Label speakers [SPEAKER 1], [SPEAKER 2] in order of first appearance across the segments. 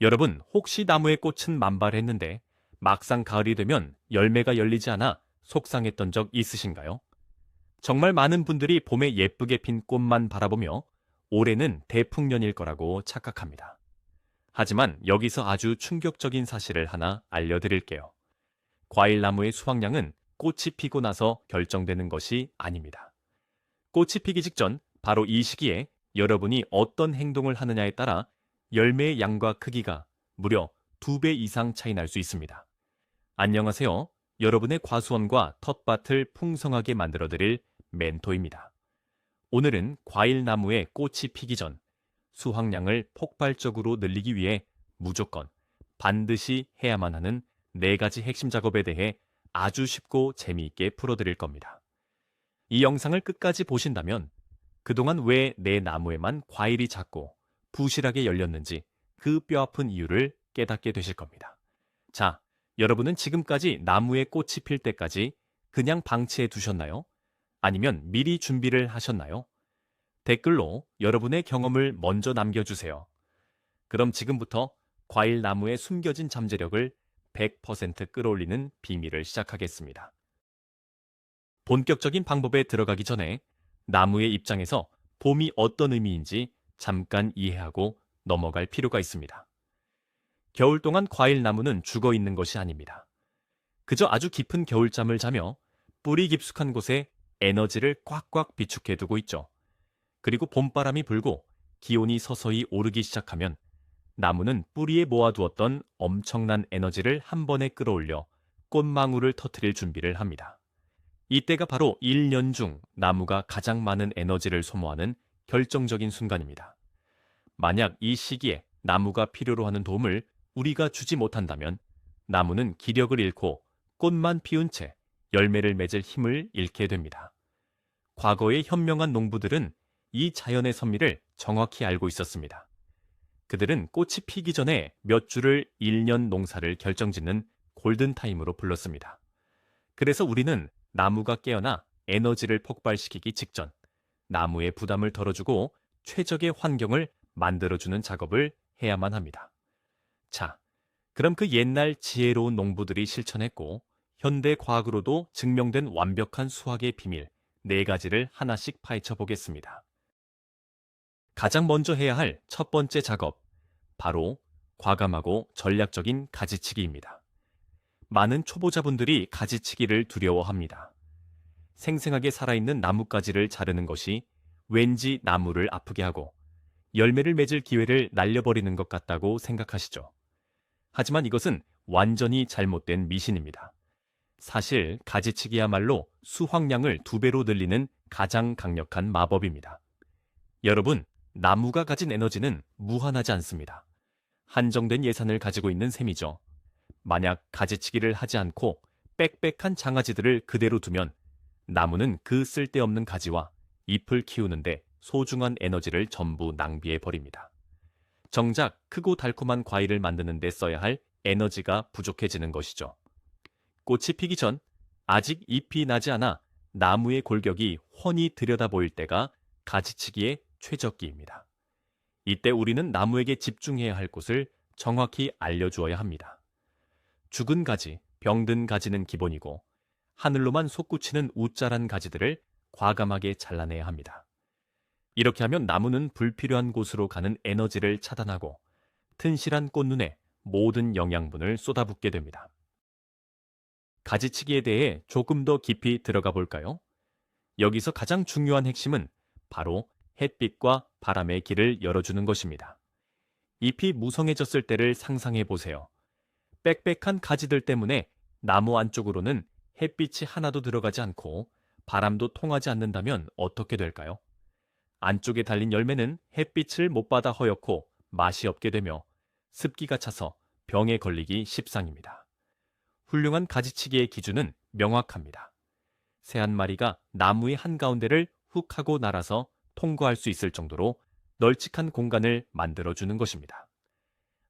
[SPEAKER 1] 여러분, 혹시 나무의 꽃은 만발했는데 막상 가을이 되면 열매가 열리지 않아 속상했던 적 있으신가요? 정말 많은 분들이 봄에 예쁘게 핀 꽃만 바라보며 올해는 대풍년일 거라고 착각합니다. 하지만 여기서 아주 충격적인 사실을 하나 알려드릴게요. 과일나무의 수확량은 꽃이 피고 나서 결정되는 것이 아닙니다. 꽃이 피기 직전 바로 이 시기에 여러분이 어떤 행동을 하느냐에 따라 열매의 양과 크기가 무려 2배 이상 차이 날 수 있습니다. 안녕하세요. 여러분의 과수원과 텃밭을 풍성하게 만들어드릴 멘토입니다. 오늘은 과일나무의 꽃이 피기 전 수확량을 폭발적으로 늘리기 위해 무조건 반드시 해야만 하는 4가지 핵심 작업에 대해 아주 쉽고 재미있게 풀어드릴 겁니다. 이 영상을 끝까지 보신다면 그동안 왜 내 나무에만 과일이 작고 부실하게 열렸는지 그 뼈아픈 이유를 깨닫게 되실 겁니다. 자, 여러분은 지금까지 나무에 꽃이 필 때까지 그냥 방치해 두셨나요? 아니면 미리 준비를 하셨나요? 댓글로 여러분의 경험을 먼저 남겨주세요. 그럼 지금부터 과일 나무에 숨겨진 잠재력을 100% 끌어올리는 비밀을 시작하겠습니다. 본격적인 방법에 들어가기 전에 나무의 입장에서 봄이 어떤 의미인지 잠깐 이해하고 넘어갈 필요가 있습니다. 겨울 동안 과일 나무는 죽어 있는 것이 아닙니다. 그저 아주 깊은 겨울잠을 자며 뿌리 깊숙한 곳에 에너지를 꽉꽉 비축해 두고 있죠. 그리고 봄바람이 불고 기온이 서서히 오르기 시작하면 나무는 뿌리에 모아두었던 엄청난 에너지를 한 번에 끌어올려 꽃망울을 터뜨릴 준비를 합니다. 이때가 바로 1년 중 나무가 가장 많은 에너지를 소모하는 결정적인 순간입니다. 만약 이 시기에 나무가 필요로 하는 도움을 우리가 주지 못한다면 나무는 기력을 잃고 꽃만 피운 채 열매를 맺을 힘을 잃게 됩니다. 과거의 현명한 농부들은 이 자연의 섭리를 정확히 알고 있었습니다. 그들은 꽃이 피기 전에 몇 주를 1년 농사를 결정짓는 골든타임으로 불렀습니다. 그래서 우리는 나무가 깨어나 에너지를 폭발시키기 직전 나무의 부담을 덜어주고 최적의 환경을 만들어주는 작업을 해야만 합니다. 자, 그럼 그 옛날 지혜로운 농부들이 실천했고 현대 과학으로도 증명된 완벽한 수확의 비밀 4가지를 하나씩 파헤쳐 보겠습니다. 가장 먼저 해야 할 첫 번째 작업, 바로 과감하고 전략적인 가지치기입니다. 많은 초보자분들이 가지치기를 두려워합니다. 생생하게 살아있는 나뭇가지를 자르는 것이 왠지 나무를 아프게 하고 열매를 맺을 기회를 날려버리는 것 같다고 생각하시죠. 하지만 이것은 완전히 잘못된 미신입니다. 사실 가지치기야말로 수확량을 2배로 늘리는 가장 강력한 마법입니다. 여러분, 나무가 가진 에너지는 무한하지 않습니다. 한정된 예산을 가지고 있는 셈이죠. 만약 가지치기를 하지 않고 빽빽한 장아지들을 그대로 두면 나무는 그 쓸데없는 가지와 잎을 키우는데 소중한 에너지를 전부 낭비해 버립니다. 정작 크고 달콤한 과일을 만드는 데 써야 할 에너지가 부족해지는 것이죠. 꽃이 피기 전 아직 잎이 나지 않아 나무의 골격이 훤히 들여다 보일 때가 가지치기의 최적기입니다. 이때 우리는 나무에게 집중해야 할 곳을 정확히 알려주어야 합니다. 죽은 가지, 병든 가지는 기본이고 하늘로만 솟구치는 우짜란 가지들을 과감하게 잘라내야 합니다. 이렇게 하면 나무는 불필요한 곳으로 가는 에너지를 차단하고 튼실한 꽃눈에 모든 영양분을 쏟아붓게 됩니다. 가지치기에 대해 조금 더 깊이 들어가 볼까요? 여기서 가장 중요한 핵심은 바로 햇빛과 바람의 길을 열어주는 것입니다. 잎이 무성해졌을 때를 상상해 보세요. 빽빽한 가지들 때문에 나무 안쪽으로는 햇빛이 하나도 들어가지 않고 바람도 통하지 않는다면 어떻게 될까요? 안쪽에 달린 열매는 햇빛을 못 받아 허옇고 맛이 없게 되며 습기가 차서 병에 걸리기 십상입니다. 훌륭한 가지치기의 기준은 명확합니다. 새 한 마리가 나무의 한가운데를 훅 하고 날아서 통과할 수 있을 정도로 널찍한 공간을 만들어주는 것입니다.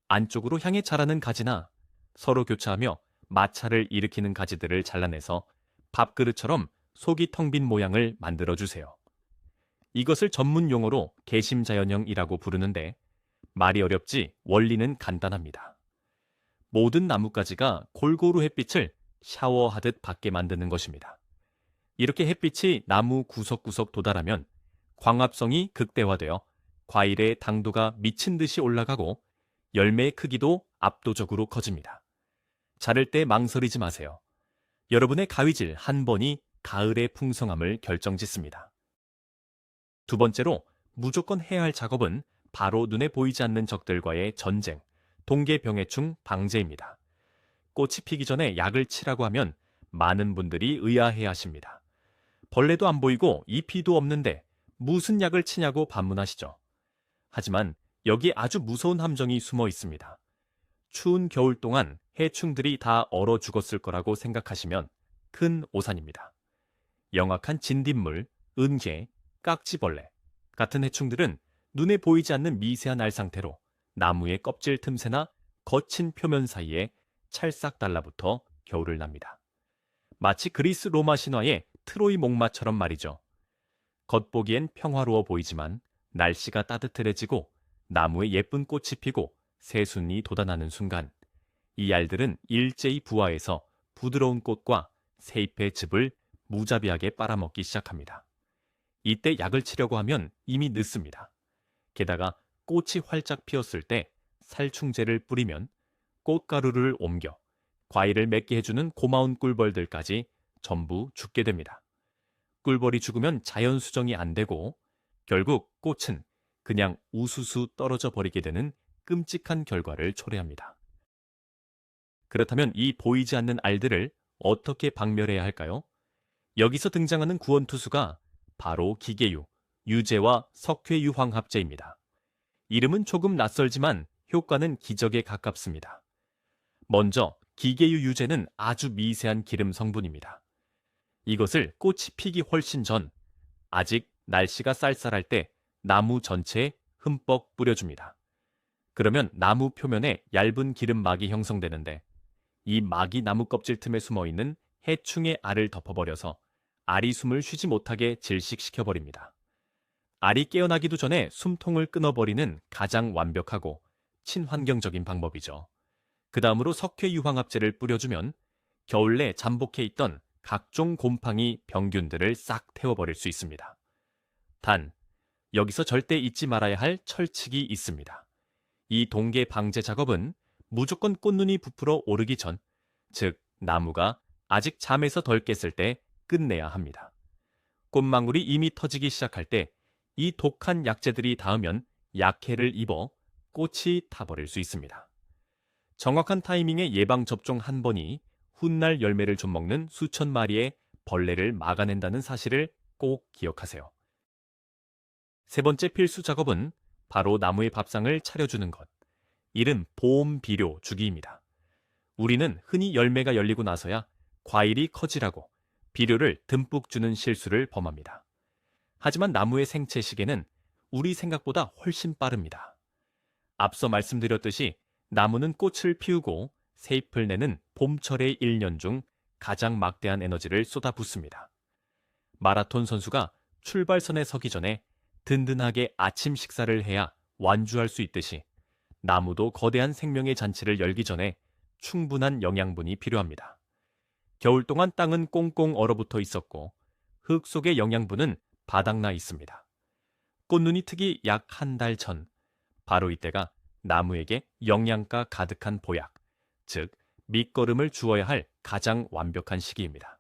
[SPEAKER 1] 안쪽으로 향해 자라는 가지나 서로 교차하며 마찰을 일으키는 가지들을 잘라내서 밥그릇처럼 속이 텅 빈 모양을 만들어주세요. 이것을 전문 용어로 개심자연형이라고 부르는데 말이 어렵지 원리는 간단합니다. 모든 나뭇가지가 골고루 햇빛을 샤워하듯 받게 만드는 것입니다. 이렇게 햇빛이 나무 구석구석 도달하면 광합성이 극대화되어 과일의 당도가 미친 듯이 올라가고 열매의 크기도 압도적으로 커집니다. 자를 때 망설이지 마세요. 여러분의 가위질 한 번이 가을의 풍성함을 결정짓습니다. 두 번째로 무조건 해야 할 작업은 바로 눈에 보이지 않는 적들과의 전쟁, 동계병해충 방제입니다. 꽃이 피기 전에 약을 치라고 하면 많은 분들이 의아해 하십니다. 벌레도 안 보이고 잎이도 없는데 무슨 약을 치냐고 반문하시죠. 하지만 여기 아주 무서운 함정이 숨어 있습니다. 추운 겨울 동안 해충들이 다 얼어 죽었을 거라고 생각하시면 큰 오산입니다. 영악한 진딧물, 은개, 깍지벌레 같은 해충들은 눈에 보이지 않는 미세한 알 상태로 나무의 껍질 틈새나 거친 표면 사이에 찰싹 달라붙어 겨울을 납니다. 마치 그리스 로마 신화의 트로이 목마처럼 말이죠. 겉보기엔 평화로워 보이지만 날씨가 따뜻해지고 나무에 예쁜 꽃이 피고 새순이 돋아나는 순간 이 알들은 일제히 부화해서 부드러운 꽃과 새잎의 즙을 무자비하게 빨아먹기 시작합니다. 이때 약을 치려고 하면 이미 늦습니다. 게다가 꽃이 활짝 피었을 때 살충제를 뿌리면 꽃가루를 옮겨 과일을 맺게 해주는 고마운 꿀벌들까지 전부 죽게 됩니다. 꿀벌이 죽으면 자연 수정이 안 되고 결국 꽃은 그냥 우수수 떨어져 버리게 되는 끔찍한 결과를 초래합니다. 그렇다면 이 보이지 않는 알들을 어떻게 박멸해야 할까요? 여기서 등장하는 구원투수가 바로 기계유, 유제와 석회유황합제입니다. 이름은 조금 낯설지만 효과는 기적에 가깝습니다. 먼저 기계유 유제는 아주 미세한 기름 성분입니다. 이것을 꽃이 피기 훨씬 전, 아직 날씨가 쌀쌀할 때 나무 전체에 흠뻑 뿌려줍니다. 그러면 나무 표면에 얇은 기름막이 형성되는데 이 막이 나무 껍질 틈에 숨어있는 해충의 알을 덮어버려서 알이 숨을 쉬지 못하게 질식시켜버립니다. 알이 깨어나기도 전에 숨통을 끊어버리는 가장 완벽하고 친환경적인 방법이죠. 그 다음으로 석회유황합제를 뿌려주면 겨울 내 잠복해 있던 각종 곰팡이, 병균들을 싹 태워버릴 수 있습니다. 단, 여기서 절대 잊지 말아야 할 철칙이 있습니다. 이 동계 방제 작업은 무조건 꽃눈이 부풀어 오르기 전, 즉 나무가 아직 잠에서 덜 깼을 때 끝내야 합니다. 꽃망울이 이미 터지기 시작할 때 이 독한 약재들이 닿으면 약해를 입어 꽃이 타버릴 수 있습니다. 정확한 타이밍에 예방접종 한 번이 훗날 열매를 좀 먹는 수천 마리의 벌레를 막아낸다는 사실을 꼭 기억하세요. 세 번째 필수 작업은 바로 나무의 밥상을 차려주는 것. 이름 보온 비료 주기입니다. 우리는 흔히 열매가 열리고 나서야 과일이 커지라고 비료를 듬뿍 주는 실수를 범합니다. 하지만 나무의 생체 시계는 우리 생각보다 훨씬 빠릅니다. 앞서 말씀드렸듯이 나무는 꽃을 피우고 새잎을 내는 봄철의 1년 중 가장 막대한 에너지를 쏟아붓습니다. 마라톤 선수가 출발선에 서기 전에 든든하게 아침 식사를 해야 완주할 수 있듯이 나무도 거대한 생명의 잔치를 열기 전에 충분한 영양분이 필요합니다. 겨울 동안 땅은 꽁꽁 얼어붙어 있었고 흙 속의 영양분은 바닥나 있습니다. 꽃눈이 트기 약 한 달 전, 바로 이때가 나무에게 영양가 가득한 보약, 즉 밑거름을 주어야 할 가장 완벽한 시기입니다.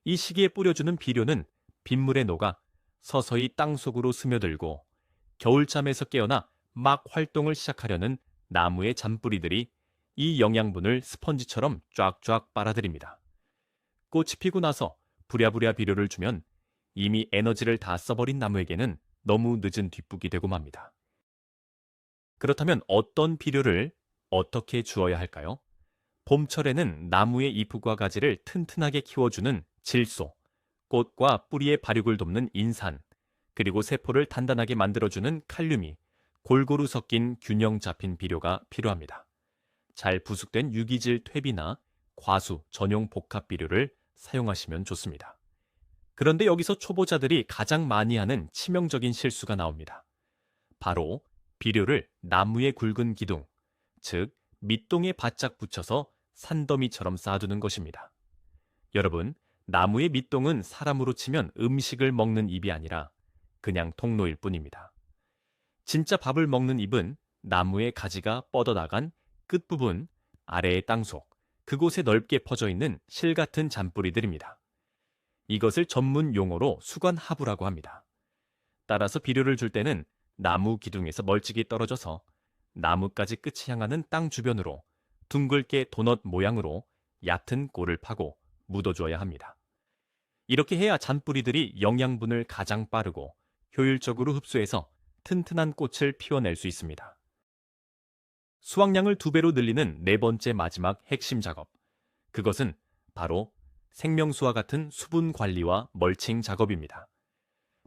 [SPEAKER 1] 이 시기에 뿌려주는 비료는 빗물에 녹아 서서히 땅속으로 스며들고 겨울잠에서 깨어나 막 활동을 시작하려는 나무의 잔뿌리들이 이 영양분을 스펀지처럼 쫙쫙 빨아들입니다. 꽃이 피고 나서 부랴부랴 비료를 주면 이미 에너지를 다 써버린 나무에게는 너무 늦은 뒷북이 되고 맙니다. 그렇다면 어떤 비료를 어떻게 주어야 할까요? 봄철에는 나무의 잎과 가지를 튼튼하게 키워주는 질소, 꽃과 뿌리의 발육을 돕는 인산, 그리고 세포를 단단하게 만들어주는 칼륨이 골고루 섞인 균형 잡힌 비료가 필요합니다. 잘 부숙된 유기질 퇴비나 과수 전용 복합 비료를 사용하시면 좋습니다. 그런데 여기서 초보자들이 가장 많이 하는 치명적인 실수가 나옵니다. 바로 비료를 나무의 굵은 기둥, 즉 밑동에 바짝 붙여서 산더미처럼 쌓아두는 것입니다. 여러분, 나무의 밑동은 사람으로 치면 음식을 먹는 입이 아니라 그냥 통로일 뿐입니다. 진짜 밥을 먹는 입은 나무의 가지가 뻗어나간 끝부분, 아래의 땅속, 그곳에 넓게 퍼져 있는 실 같은 잔뿌리들입니다. 이것을 전문 용어로 수관하부라고 합니다. 따라서 비료를 줄 때는 나무 기둥에서 멀찍이 떨어져서 나뭇가지 끝이 향하는 땅 주변으로 둥글게 도넛 모양으로 얕은 골을 파고 묻어줘야 합니다. 이렇게 해야 잔뿌리들이 영양분을 가장 빠르고 효율적으로 흡수해서 튼튼한 꽃을 피워낼 수 있습니다. 수확량을 2배로 늘리는 네 번째 마지막 핵심 작업. 그것은 바로 생명수와 같은 수분 관리와 멀칭 작업입니다.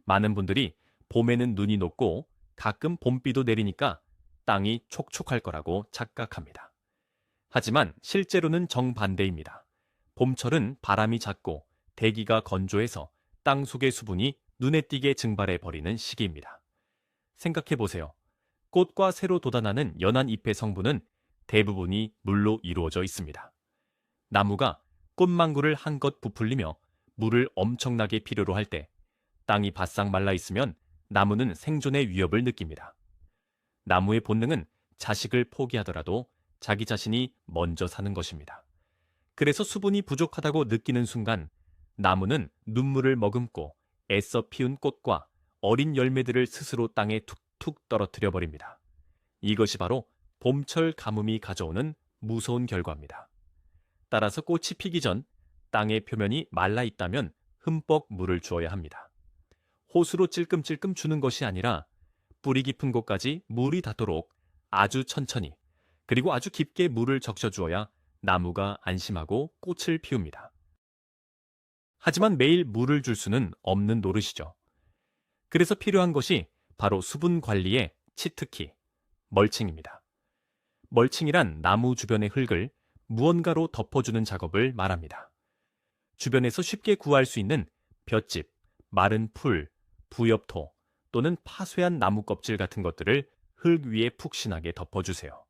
[SPEAKER 1] 많은 분들이 봄에는 눈이 녹고 가끔 봄비도 내리니까 땅이 촉촉할 거라고 착각합니다. 하지만 실제로는 정반대입니다. 봄철은 바람이 잦고 대기가 건조해서 땅 속의 수분이 눈에 띄게 증발해 버리는 시기입니다. 생각해 보세요. 꽃과 새로 돋아나는 연한 잎의 성분은 대부분이 물로 이루어져 있습니다. 나무가 꽃망구를 한껏 부풀리며 물을 엄청나게 필요로 할 때 땅이 바싹 말라 있으면 나무는 생존의 위협을 느낍니다. 나무의 본능은 자식을 포기하더라도 자기 자신이 먼저 사는 것입니다. 그래서 수분이 부족하다고 느끼는 순간 나무는 눈물을 머금고 애써 피운 꽃과 어린 열매들을 스스로 땅에 툭툭 떨어뜨려 버립니다. 이것이 바로 봄철 가뭄이 가져오는 무서운 결과입니다. 따라서 꽃이 피기 전 땅의 표면이 말라 있다면 흠뻑 물을 주어야 합니다. 호수로 찔끔찔끔 주는 것이 아니라 뿌리 깊은 곳까지 물이 닿도록 아주 천천히 그리고 아주 깊게 물을 적셔 주어야 나무가 안심하고 꽃을 피웁니다. 하지만 매일 물을 줄 수는 없는 노릇이죠. 그래서 필요한 것이 바로 수분 관리의 치트키, 멀칭입니다. 멀칭이란 나무 주변의 흙을 무언가로 덮어주는 작업을 말합니다. 주변에서 쉽게 구할 수 있는 볏짚, 마른 풀, 부엽토 또는 파쇄한 나무 껍질 같은 것들을 흙 위에 푹신하게 덮어주세요.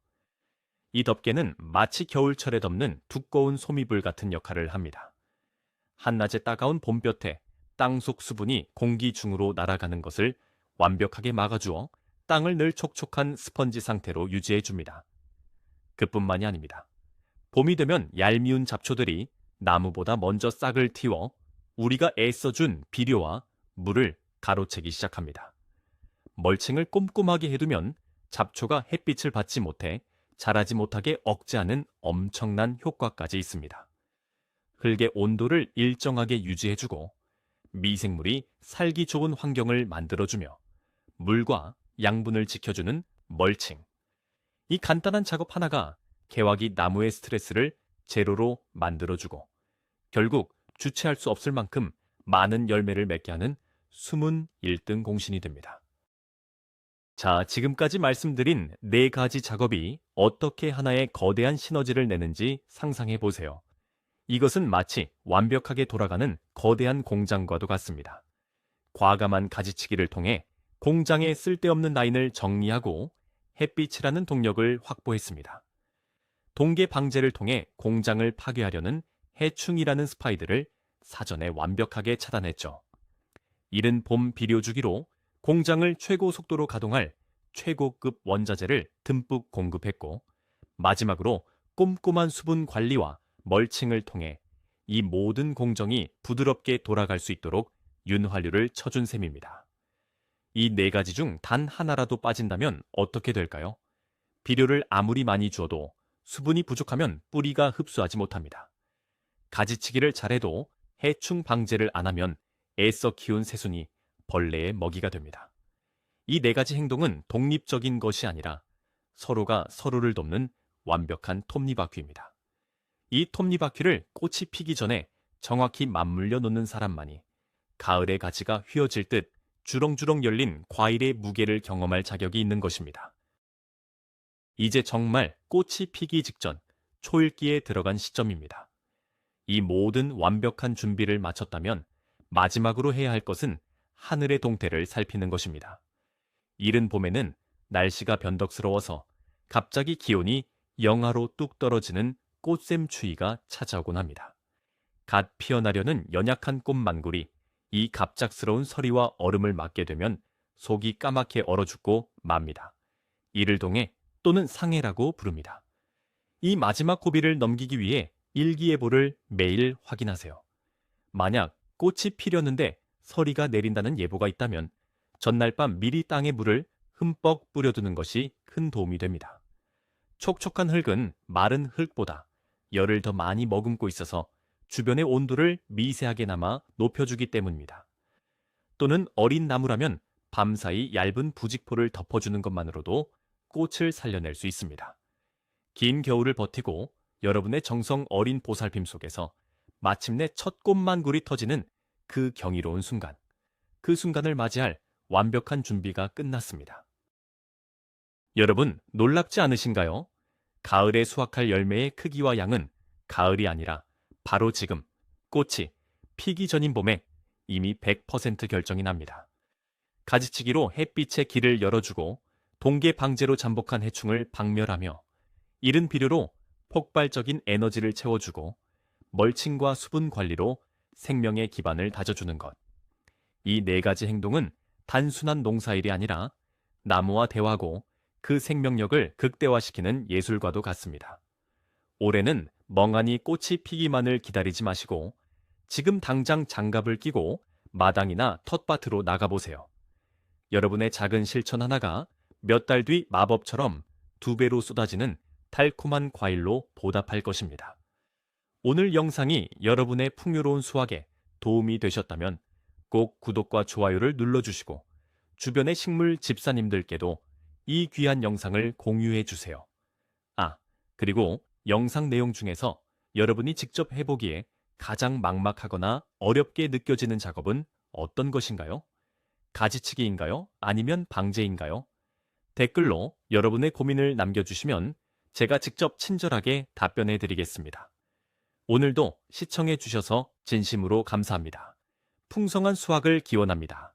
[SPEAKER 1] 이 덮개는 마치 겨울철에 덮는 두꺼운 소미불 같은 역할을 합니다. 한낮의 따가운 봄볕에 땅속 수분이 공기 중으로 날아가는 것을 완벽하게 막아주어 땅을 늘 촉촉한 스펀지 상태로 유지해줍니다. 그뿐만이 아닙니다. 봄이 되면 얄미운 잡초들이 나무보다 먼저 싹을 틔워 우리가 애써준 비료와 물을 가로채기 시작합니다. 멀칭을 꼼꼼하게 해두면 잡초가 햇빛을 받지 못해 자라지 못하게 억제하는 엄청난 효과까지 있습니다. 흙의 온도를 일정하게 유지해주고 미생물이 살기 좋은 환경을 만들어주며 물과 양분을 지켜주는 멀칭. 이 간단한 작업 하나가 개화기 나무의 스트레스를 제로로 만들어주고 결국 주체할 수 없을 만큼 많은 열매를 맺게 하는 숨은 1등 공신이 됩니다. 자, 지금까지 말씀드린 4가지 작업이 어떻게 하나의 거대한 시너지를 내는지 상상해 보세요. 이것은 마치 완벽하게 돌아가는 거대한 공장과도 같습니다. 과감한 가지치기를 통해 공장의 쓸데없는 라인을 정리하고 햇빛이라는 동력을 확보했습니다. 동계 방제를 통해 공장을 파괴하려는 해충이라는 스파이들을 사전에 완벽하게 차단했죠. 이른 봄 비료 주기로 공장을 최고 속도로 가동할 최고급 원자재를 듬뿍 공급했고 마지막으로 꼼꼼한 수분 관리와 멀칭을 통해 이 모든 공정이 부드럽게 돌아갈 수 있도록 윤활유를 쳐준 셈입니다. 이 4가지 중 단 하나라도 빠진다면 어떻게 될까요? 비료를 아무리 많이 주어도 수분이 부족하면 뿌리가 흡수하지 못합니다. 가지치기를 잘해도 해충 방제를 안 하면 애써 키운 새순이 벌레의 먹이가 됩니다. 이 4가지 행동은 독립적인 것이 아니라 서로가 서로를 돕는 완벽한 톱니바퀴입니다. 이 톱니바퀴를 꽃이 피기 전에 정확히 맞물려 놓는 사람만이 가을의 가지가 휘어질 듯 주렁주렁 열린 과일의 무게를 경험할 자격이 있는 것입니다. 이제 정말 꽃이 피기 직전 초읽기에 들어간 시점입니다. 이 모든 완벽한 준비를 마쳤다면 마지막으로 해야 할 것은 하늘의 동태를 살피는 것입니다. 이른 봄에는 날씨가 변덕스러워서 갑자기 기온이 영하로 뚝 떨어지는 꽃샘추위가 찾아오곤 합니다. 갓 피어나려는 연약한 꽃만골이 이 갑작스러운 서리와 얼음을 맞게 되면 속이 까맣게 얼어 죽고 맙니다. 이를 동해 또는 상해라고 부릅니다. 이 마지막 고비를 넘기기 위해 일기예보를 매일 확인하세요. 만약 꽃이 피려는데 서리가 내린다는 예보가 있다면 전날 밤 미리 땅에 물을 흠뻑 뿌려두는 것이 큰 도움이 됩니다. 촉촉한 흙은 마른 흙보다 열을 더 많이 머금고 있어서 주변의 온도를 미세하게나마 높여주기 때문입니다. 또는 어린 나무라면 밤사이 얇은 부직포를 덮어주는 것만으로도 꽃을 살려낼 수 있습니다. 긴 겨울을 버티고 여러분의 정성 어린 보살핌 속에서 마침내 첫 꽃만굴이 터지는 그 경이로운 순간, 그 순간을 맞이할 완벽한 준비가 끝났습니다. 여러분, 놀랍지 않으신가요? 가을에 수확할 열매의 크기와 양은 가을이 아니라 바로 지금 꽃이 피기 전인 봄에 이미 100% 결정이 납니다. 가지치기로 햇빛의 길을 열어주고 동계 방제로 잠복한 해충을 박멸하며 이른 비료로 폭발적인 에너지를 채워주고 멀칭과 수분 관리로 생명의 기반을 다져주는 것. 이 네 가지 행동은 단순한 농사일이 아니라 나무와 대화하고 그 생명력을 극대화시키는 예술과도 같습니다. 올해는 멍하니 꽃이 피기만을 기다리지 마시고 지금 당장 장갑을 끼고 마당이나 텃밭으로 나가보세요. 여러분의 작은 실천 하나가 몇 달 뒤 마법처럼 2배로 쏟아지는 달콤한 과일로 보답할 것입니다. 오늘 영상이 여러분의 풍요로운 수확에 도움이 되셨다면 꼭 구독과 좋아요를 눌러주시고 주변의 식물 집사님들께도 이 귀한 영상을 공유해 주세요. 그리고 영상 내용 중에서 여러분이 직접 해보기에 가장 막막하거나 어렵게 느껴지는 작업은 어떤 것인가요? 가지치기인가요? 아니면 방제인가요? 댓글로 여러분의 고민을 남겨주시면 제가 직접 친절하게 답변해 드리겠습니다. 오늘도 시청해 주셔서 진심으로 감사합니다. 풍성한 수확을 기원합니다.